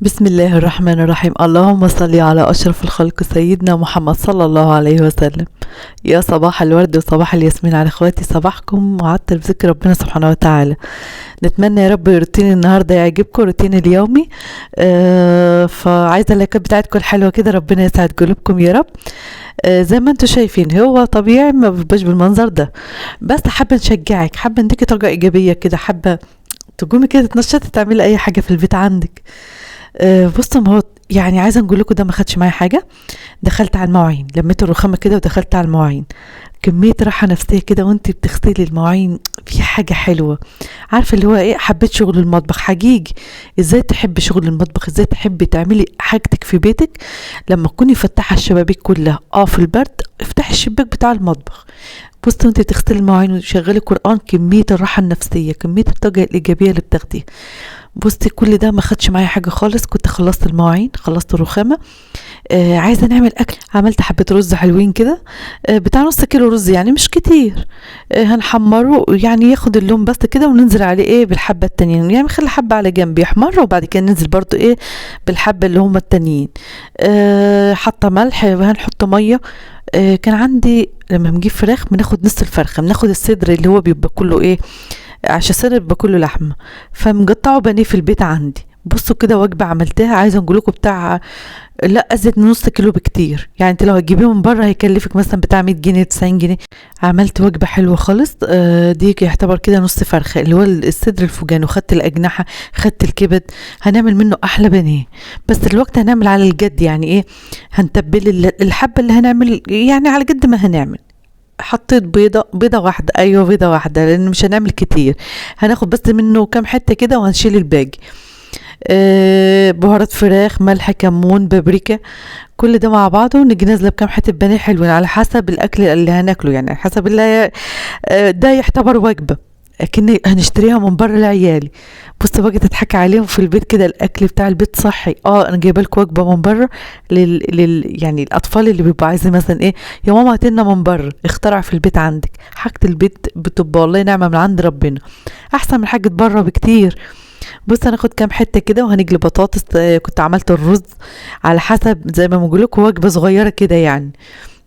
بسم الله الرحمن الرحيم. اللهم صل على أشرف الخلق سيدنا محمد صلى الله عليه وسلم. يا صباح الورد وصباح الياسمين على اخواتي، صباحكم معطر بذكر ربنا سبحانه وتعالى. نتمنى يا رب روتين النهارده يعجبكم، روتين اليومي. فعايزه اللايكات بتاعتكم الحلوه كده، ربنا يسعد قلوبكم يا رب. زي ما انتم شايفين هو طبيعي ما بيبقاش بالمنظر ده، بس حابه نشجعك، حابه نديكي طاقه ايجابيه كده، حابه تقومي كده تتنشطي تعملي اي حاجه في البيت عندك. بصوا، ما هو يعني عايزه نقول لكم ده ما خدش معايا حاجه. دخلت على المواعين، لميت الرخامه كده ودخلت على المواعين. كميه راحه نفسيه كده وانت بتغسلي المواعين، في حاجه حلوه. عارفه اللي هو ايه؟ حبيت شغل المطبخ حقيقي. ازاي تحبي شغل المطبخ، ازاي تحبي تعملي حاجتك في بيتك لما تكوني فاتحه الشبابيك كلها. في البرد افتحي الشباك بتاع المطبخ، بصي وانت بتغسلي المواعين وتشغلي قرآن. كمية الراحة النفسية، كمية الطاقة الإيجابية اللي بتاخديها. بصي كل ده ما خدش معايا حاجة خالص. كنت خلصت المواعين، خلصت الرخامة. عايزة نعمل أكل، عملت حبة رز حلوين كده. بتاع نص كيلو رز، يعني مش كتير. هنحمره يعني ياخد اللون بس كده، وننزل عليه ايه بالحبة التانيين، يعني نخلي حبة على جنب يحمر، وبعد كده ننزل برضو ايه بالحبة اللي هما التانيين. حاطة ملح، وهنحط مية. كان عندي لما بنجيب فراخ بناخد نص الفرخة، بناخد الصدر اللي هو بيبقى كله ايه، عشان الصدر بيبقى كله لحمة، فمقطعه بانيه في البيت عندي. بصوا كده وجبة عملتها، عايزة نقول لكم بتاع لا ازيد من نص كيلو بكتير. يعني انت لو هتجيبيه من بره هيكلفك مثلا بتاع 100 جنيه 90 جنيه. عملت وجبة حلوة خالص. دي يعتبر كده نص فرخة اللي هو الصدر الفوجاني، وخدت الأجنحة، خدت الكبد. هنعمل منه أحلى بانيه، بس الوقت هنعمل على الجد. يعني ايه؟ هنتبل الحبة اللي هنعمل يعني على قد ما هنعمل. حطيت بيضة واحدة، ايوه بيضة واحدة، لان مش هنعمل كتير. هناخد بس منه كام حتة كده وهنشيل الباقي. بهارات فراخ، ملح، كمون، بابريكا، كل ده مع بعضه. ونجي نازله بكام حته بانيه حلوين على حسب الاكل اللي هناكله، يعني على حسب اللي ده يعتبر وجبه، لكن هنشتريها من بره لعيالي. بص بقى تضحك عليهم في البيت كده، الاكل بتاع البيت صحي. انا جايبه لكم وجبه من بره يعني الاطفال اللي بيبقوا عايزين مثلا ايه، يا ماما هاتلنا من بره. اخترع في البيت عندك حاجه البيت، بتبقى والله نعمه من عند ربنا، احسن من حاجه بره بكتير. بص هناخد كام حته كده وهنجلي بطاطس. كنت عملت الرز على حسب زي ما بقول لكم وجبه صغيره كده يعني.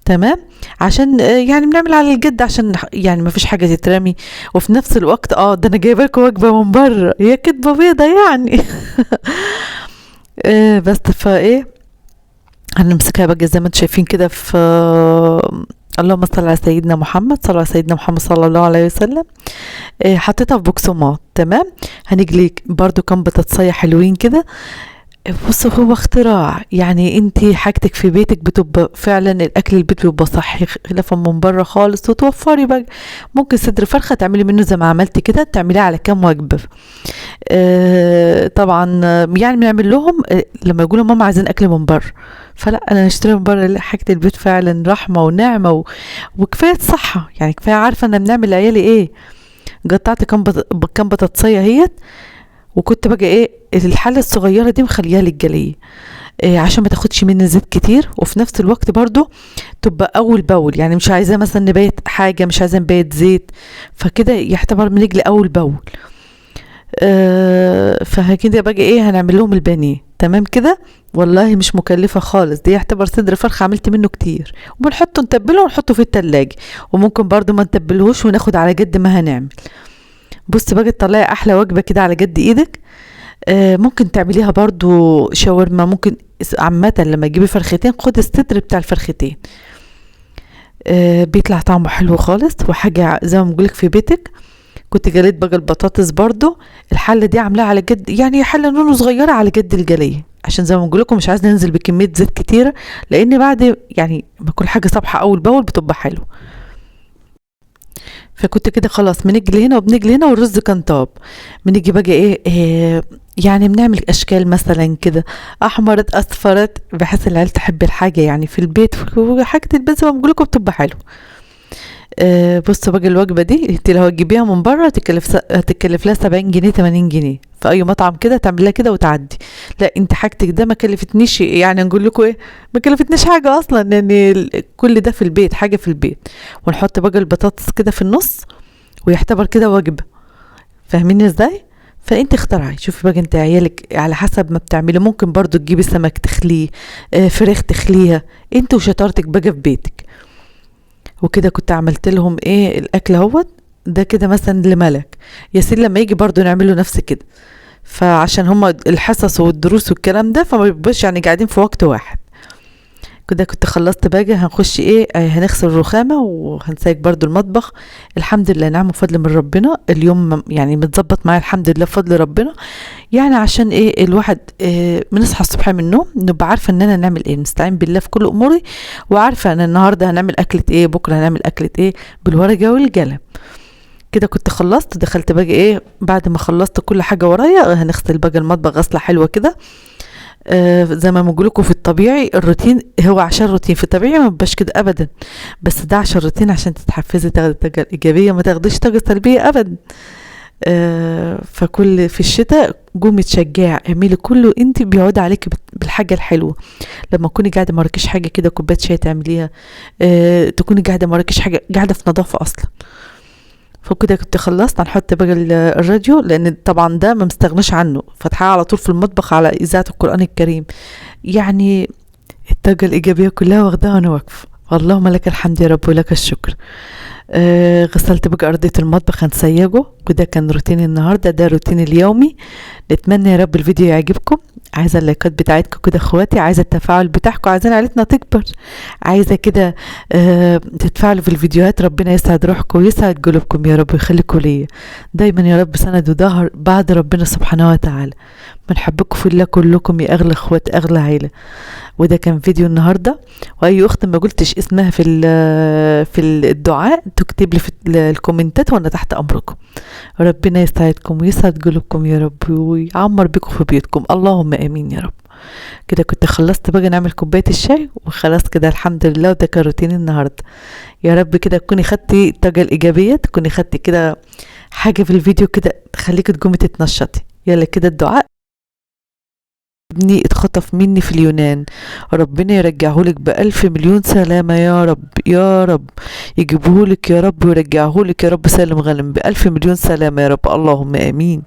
تمام، عشان يعني بنعمل على الجد، عشان يعني ما فيش حاجه تترمي. وفي نفس الوقت ده انا جايبه لكم وجبه من بره، هي كدبه بيضه يعني. بس فايه، هنمسكها بقى زي ما انتم شايفين كده في اللهم صل على سيدنا محمد، صلى على سيدنا محمد صلى الله عليه وسلم. حطيتها في بوكسومات. تمام، هنجلي برضو كام بطاطسية حلوين كده. بصوا هو اختراع، يعني انتي حاجتك في بيتك بتبقى فعلا الاكل البيت بيبقى صحي خلافا من بره خالص، وتوفري بقى. ممكن صدر فرخه تعملي منه زي ما عملتي كده، تعمليه على كام وجبه. طبعا يعني بنعمل لهم لما يقولوا ماما عايزين اكل من بره، فلا انا نشتري من بره. حاجه البيت فعلا رحمه ونعمه وكفايه صحه، يعني كفايه عارفه ان بنعمل لعيالي ايه. قطعت كام بطاطسيه اهيت، وكنت بقى ايه الحله الصغيره دي مخليها للجليه، عشان ما تاخدش مني زيت كتير، وفي نفس الوقت برضو تبقى اول باول. يعني مش عايزاه مثلا نبيت حاجه، مش عايزاه نبيت زيت، فكده يعتبر بنجلي اول باول. فكده بقى ايه هنعمل لهم البانيه. تمام كده، والله مش مكلفه خالص. دي يعتبر صدر فرخه عملت منه كتير، وبنحطه نتبله ونحطه في التلاجة. وممكن برضو ما نتبلهوش وناخد على قد ما هنعمل. بص بقى تطلعي احلى وجبه كده على قد ايدك. ممكن تعمليها برضو شاورما. ممكن عامة لما تجيبي فرختين خدي الصدر بتاع الفرختين. بيطلع طعمه حلو خالص، وحاجة زي ما بقولك في بيتك. كنت جليت بقى البطاطس برضو. الحلة دي عاملاها على قد، يعني حلة نونو صغيرة على قد الجلية، عشان زي ما بقولكم مش عايز ننزل بكمية زيت كتيرة، لان بعد يعني ما كل حاجة صبحة اول باول بتبقى حلو. فكنت كده خلاص بنجلي هنا وبنجلي هنا، والرز كان طاب. بنيجي بقى إيه يعني بنعمل اشكال مثلا كده، احمرت اصفرت، بحيث العيال تحب الحاجه يعني في البيت، وحاجه البيت زي ما بقول لكم بتبقى حلو. بصوا بقى الوجبه دي انت لو هتجيبيها من بره هتكلف لها 70 جنيه 80 جنيه في اي مطعم كده، تعمليها كده وتعدي. لا انت حاجتك ده ما كلفتنيش، يعني نقول لكم ايه، ما كلفتنيش حاجه اصلا، لان كل ده في البيت، حاجه في البيت. ونحط بقى البطاطس كده في النص، ويعتبر كده وجبه. فاهمين ازاي؟ فانت اخترعي، شوفي بقى انت عيالك على حسب ما بتعملي، ممكن برضو تجيبي سمك تخليه، فراخ تخليها، انت وشطارتك بقى في بيتك. وكده كنت عملت لهم ايه الاكل اهوت. ده كده مثلا لملك ياسين لما يجي برضو نعمله نفس كده، فعشان هما الحصص والدروس والكلام ده فما بيبقاش يعني قاعدين في وقت واحد. كده كنت خلصت بقى، هنخش ايه هنغسل الرخامة وهنسيك برضو المطبخ. الحمد لله نعم وفضل من ربنا، اليوم يعني متظبط معايا الحمد لله بفضل ربنا. يعني عشان ايه الواحد بنصحى الصبح من النوم نبقى عارفة اننا نعمل ايه، نستعين بالله في كل اموري، وعارفة ان النهاردة هنعمل اكلة ايه، بكرة هنعمل اكلة ايه، بالورقة والقلم. كده كنت خلصت، دخلت بقى ايه بعد ما خلصت كل حاجة ورايا، هنغسل بقى المطبخ غسلة حلوة كده. زي ما بقول لكم في الطبيعي الروتين هو عشان روتين، في الطبيعي ما بيبقاش كده ابدا، بس ده عشان روتين عشان تتحفزي تاخدي الطاقه الايجابيه، ما تاخديش طاقه سلبيه ابدا. فكل في الشتاء قومي تشجعي، اعملي كله انت بيعود عليك بالحاجه الحلوه. لما تكوني قاعده ما وراكيش حاجه كده كوبايه شاي تعمليها، تكوني قاعده ما وراكيش حاجه، قاعده في نظافه اصلا. فكده كنت خلصت، هنحط بقى الراديو لان طبعا ده ما مستغناش عنه، فاتحاه على طول في المطبخ على اذاعه القران الكريم. يعني الطاقه الايجابيه كلها واخداها وانا واقفه، اللهم لك الحمد يا رب ولك الشكر. غسلت بقى ارضيه المطبخ هنسيجه، وده كان روتين النهارده، ده روتين اليومي. نتمنى يا رب الفيديو يعجبكم. عايزه اللايكات بتاعتكم كده اخواتي، عايزه التفاعل بتاعكم، عايزين عيلتنا تكبر، عايزه كده تتفاعلوا في الفيديوهات. ربنا يسعد روحكم ويسعد قلوبكم يا رب ويخليكم ليا دايما يا رب، سند وظهر بعد ربنا سبحانه وتعالى. بنحبكم في الله كلكم يا اغلى اخوات اغلى عيله. وده كان فيديو النهارده، واي اخت ما قلتش اسمها في الدعاء تكتب لي في الكومنتات وانا تحت امركم. ربنا يسعدكم ويسعد قلوبكم يا رب ويعمر بكم في بيوتكم، اللهم امين يا رب. كده كنت خلصت بقى نعمل كوبايه الشاي وخلاص كده الحمد لله، وده كان روتين النهارده. يا رب كده تكوني خدتي الطاقه الايجابيه، تكوني خدتي كده حاجه في الفيديو كده تخليكي تقومي تتنشطي. يلا كده الدعاء. ابني اتخطف مني في اليونان، ربنا يرجعهولك بألف مليون سلامة يا رب يا رب، يجيبهولك يا رب ويرجعهولك يا رب سالم غانم بألف مليون سلامة يا رب، اللهم آمين.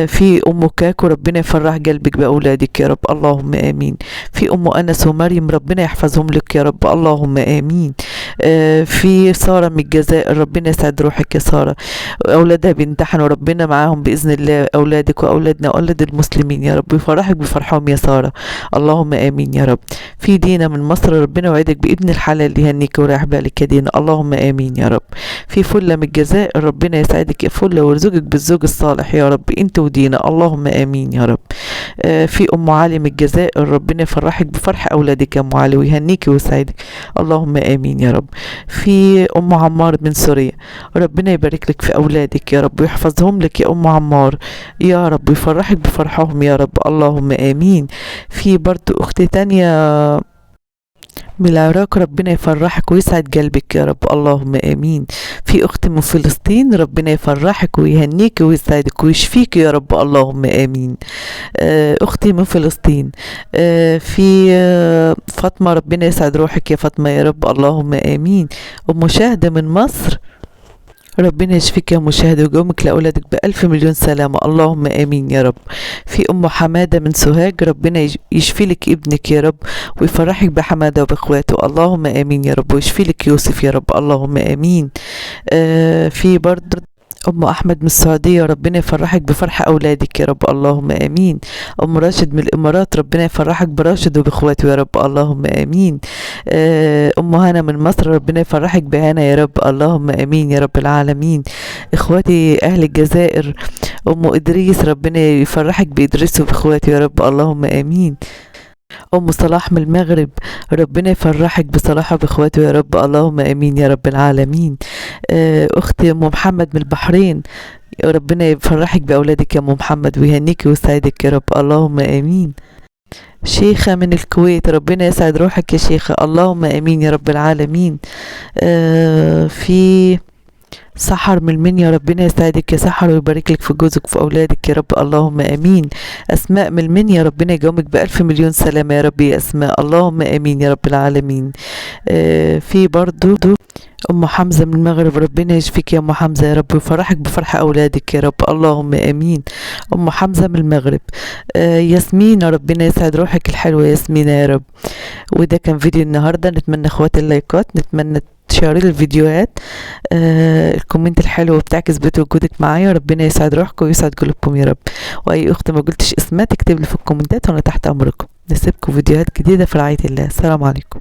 في أم كاكو ربنا يفرح قلبك بأولادك يا رب، اللهم آمين. في أم أنس ومريم ربنا يحفظهم لك يا رب، اللهم آمين. في سارة من الجزائر ربنا يسعد روحك يا سارة، أولادها بيمتحنوا ربنا معاهم بإذن الله، أولادك وأولادنا وأولاد المسلمين يا رب، ويفرحك بفرحهم يا سارة، اللهم آمين يا رب. في دينا من مصر ربنا يوعدك بابن الحلال يهنيك ورايح بالك يا دينا، اللهم آمين يا رب. في فلة من الجزائر ربنا يسعدك يا فلة ويرزقك بالزوج الصالح يا رب انت ودينا، اللهم آمين يا رب. في أم علي من الجزائر ربنا يفرحك بفرح أولادك يا أم علي ويهنيك ويسعدك، اللهم آمين يا رب. في أم عمار من سوريا ربنا يبارك لك في أولادك يا رب ويحفظهم لك يا أم عمار يا رب ويفرحك بفرحهم يا رب، اللهم آمين. في برضو أختي تانية من العراق ربنا يفرحك ويسعد قلبك يا رب، اللهم آمين. في أخت من فلسطين ربنا يفرحك ويهنيك ويسعدك ويشفيك يا رب، اللهم آمين. أختي من فلسطين. في فاطمة ربنا يسعد روحك يا فاطمة يا رب، اللهم آمين. أم شاهدة من مصر ربنا يشفيك يا مشاهد ويقومك لأولادك بألف مليون سلامة، اللهم آمين يا رب. في أم حمادة من سوهاج ربنا يشفي لك ابنك يا رب ويفرحك بحمادة وبإخواته، اللهم آمين يا رب، ويشفي لك يوسف يا رب، اللهم آمين. في برضه أم أحمد من السعودية ربنا يفرحك بفرح أولادك يا رب، اللهم آمين. أم راشد من الإمارات ربنا يفرحك براشد وبإخواته يا رب، اللهم آمين. أم هنا من مصر ربنا يفرحك بهنا يا رب، اللهم آمين يا رب العالمين. إخواتي أهل الجزائر أم إدريس ربنا يفرحك بإدريس وبإخواته يا رب، اللهم آمين. أم صلاح من المغرب ربنا يفرحك بصلاحه بإخواته يا رب، اللهم آمين يا رب العالمين. أختي أم محمد من البحرين ربنا يفرحك بأولادك يا أم محمد ويهنيك ويسعدك يا رب، اللهم آمين. شيخة من الكويت ربنا يسعد روحك يا شيخة، اللهم آمين يا رب العالمين. في سحر من المنيا، ربنا يسعدك يا سحر ويبارك لك في جوزك وفي اولادك يا رب، اللهم امين. اسماء من المنيا، ربنا يجاوبك بالف مليون سلامه يا رب يا اسماء، اللهم امين يا رب العالمين. في برضو ام حمزه من المغرب، ربنا يشفيك يا ام حمزه يا رب ويفرحك بفرح اولادك يا رب، اللهم امين. ام حمزه من المغرب. ياسمين، ربنا يسعد روحك الحلوه ياسمينة يا رب. وده كان فيديو النهارده، نتمنى اخواتي اللايكات، نتمنى تشاري الفيديوهات، الكومنت الحلو بتعكس بوجودك معايا، ربنا يسعد روحكم ويسعد قلوبكم يا رب. واي اخت ما قلتش اسمها تكتب لي في الكومنتات وانا تحت امركم. نسيبكم فيديوهات جديده في رعايه الله. السلام عليكم.